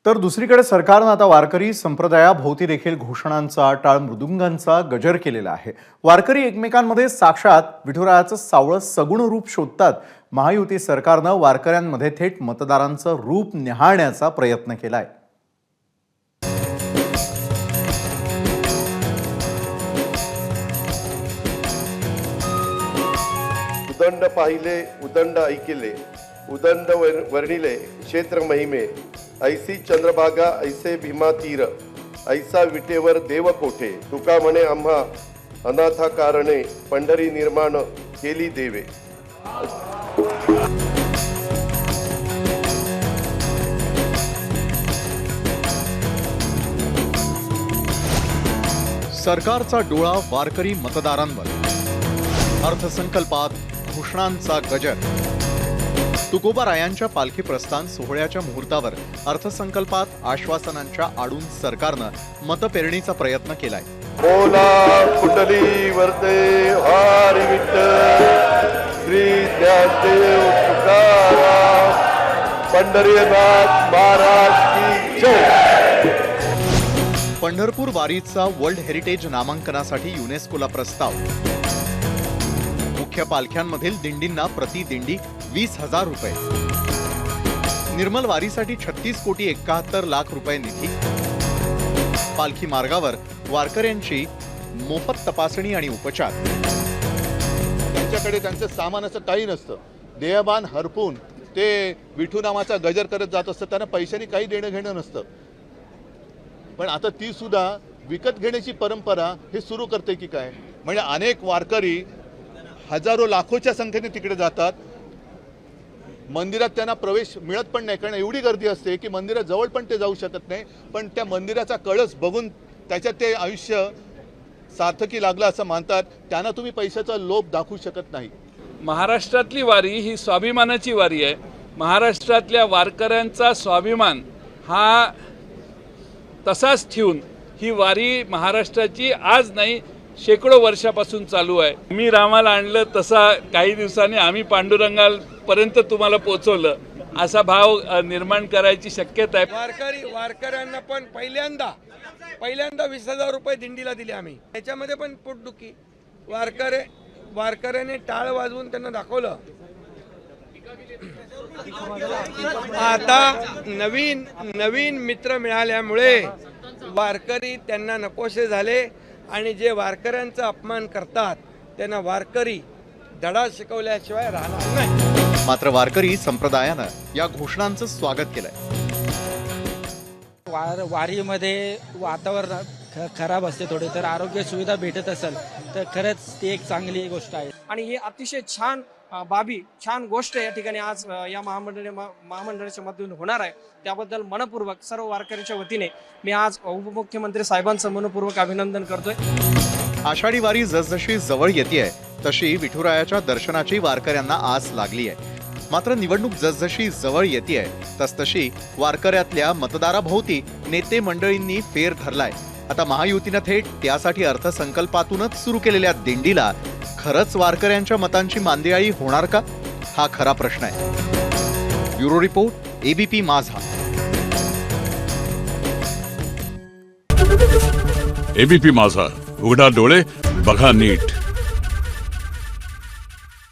तर दुसरीकडे सरकारनं आता वारकरी संप्रदायाभोवती देखील घोषणांचा टाळ मृदुंगांचा गजर केलेला आहे। वारकरी एकमेकांमध्ये साक्षात विठुरायाचं सावळं सगुण रूप शोधतात। महायुती सरकारनं वारकऱ्यांमध्ये थेट मतदारांचं रूप न्याहाळण्याचा प्रयत्न केलाय। उदंड पाहिले उदंड ऐकिले उदंड वर्णिले क्षेत्र महिमे ऐसी चंद्रभागा ऐसे भीमा तीर ऐसा विटेवर देव कोठे तुका म्हणे आम्हा अनाथा कारणे पंढरी निर्माण केली देवे। सरकारचा डोळा वारकरी मतदारांवर, अर्थसंकल्पात घोषणांचा गजर। तुकोबारायांच्या पालखी प्रस्थान सोहळ्याच्या मुहूर्तावर अर्थसंकल्पात आश्वासनांच्या आडून सरकारनं मतपेरणीचा प्रयत्न केलाय। बोला कुंडली वरते हरी विठ्ठल श्री ज्ञानदेव तुकाराम पंढरीनाथ महाराज की जय। पंढरपूर वारीचा वर्ल्ड हेरिटेज नामांकनासाठी युनेस्कोला प्रस्ताव। मुख्य पालख्यांमधील दिंडींना प्रति दिंडी 20,000 रुपये। निर्मल वारीसाठी 36,71,00,000 रुपये निधी। पालखी मार्गावर वारकऱ्यांची मोफत तपासणी आणि उपचार। त्यांच्याकडे त्यांचं सामानाचं काही नसतं, देहबान हरपून ते विठू नामाचा गजर करत जात असतं, त्यांना पैशांनी काही देणं घेणं नसतं। पण आता ती सुद्धा विकत घेण्याची परंपरा हे सुरू करते की काय? म्हणजे अनेक वारकरी हजारो लाखोच्या संख्येने तिकडे जातात, मंदिरात त्यांना प्रवेश मिळत पण नाही, कारण एवढी गर्दी असते की मंदिराजवळ पण ते जाऊ शकत नाही। पण त्या मंदिराचा कळस बघून त्याच्यात ते आयुष्य सार्थकी लागलं असं मानतात, त्यांना तुम्ही पैशाचा लोभ दाखवू शकत नाही। महाराष्ट्रातली वारी ही स्वाभिमानाची वारी आहे। महाराष्ट्रातल्या वारकऱ्यांचा स्वाभिमान हा तसाच ठेवून ही वारी महाराष्ट्राची आज नाही शेकडो वर्षापासून चालू आहे। मी रामाला आणलं तसा काही दिवसांनी आम्ही पांडुरंगापर्यंत तुम्हाला पोहोचवलं असा भाव निर्माण करायची शक्यता आहे। वारकऱ्यांना पण पहिल्यांदा 20,000 रुपये दिंडीला दिले आम्ही। त्याच्यामध्ये पण पोटदुखी वारकऱ्याने टाळ वाजवून त्यांना दाखवलं। आता नवीन मित्र मिळाल्यामुळे वारकरी त्यांना नकोसे झाले आणि जे वारकऱ्यांचा अपमान करतात त्यांना वारकरी धडा शिकवल्याशिवाय राहणार नाही। मात्र वारकरी संप्रदायानं या घोषणांचं स्वागत केलंय। वारीमध्ये वातावरण खराब असते थोडे, तर आरोग्य सुविधा भेटत असेल तर खरंच ती एक चांगली गोष्ट आहे आणि ही अतिशय छान छान गोष्ट या ठिकाणी आज या महामंडळाच्या मधून होणार आहे। त्याबद्दल मनपूर्वक सर्व वारकऱ्यांच्या वतीने मी आज उपमुख्यमंत्री साहेबांचं मनपूर्वक अभिनंदन करतोय। आषाढी वारी जसजशी जवळ येतेय तशी विठुरायाच्या दर्शनाची वारकऱ्यांना आस लागली आहे। मात्र निवडणूक जसजशी जवळ येतेय तसतशी वारकऱ्यातल्या मतदाराभोवती नेते मंडळींनी फेर धरलाय। आता महायुतीनं थेट त्यासाठी अर्थसंकल्पातूनच सुरू केलेल्या दिंडीला खरंच वारकऱ्यांच्या मतांची मांदियाळी होणार का? हा खरा प्रश्न आहे। ब्युरो रिपोर्ट, एबीपी माझा। एबीपी माझा, उघडा डोळे बघा नीट।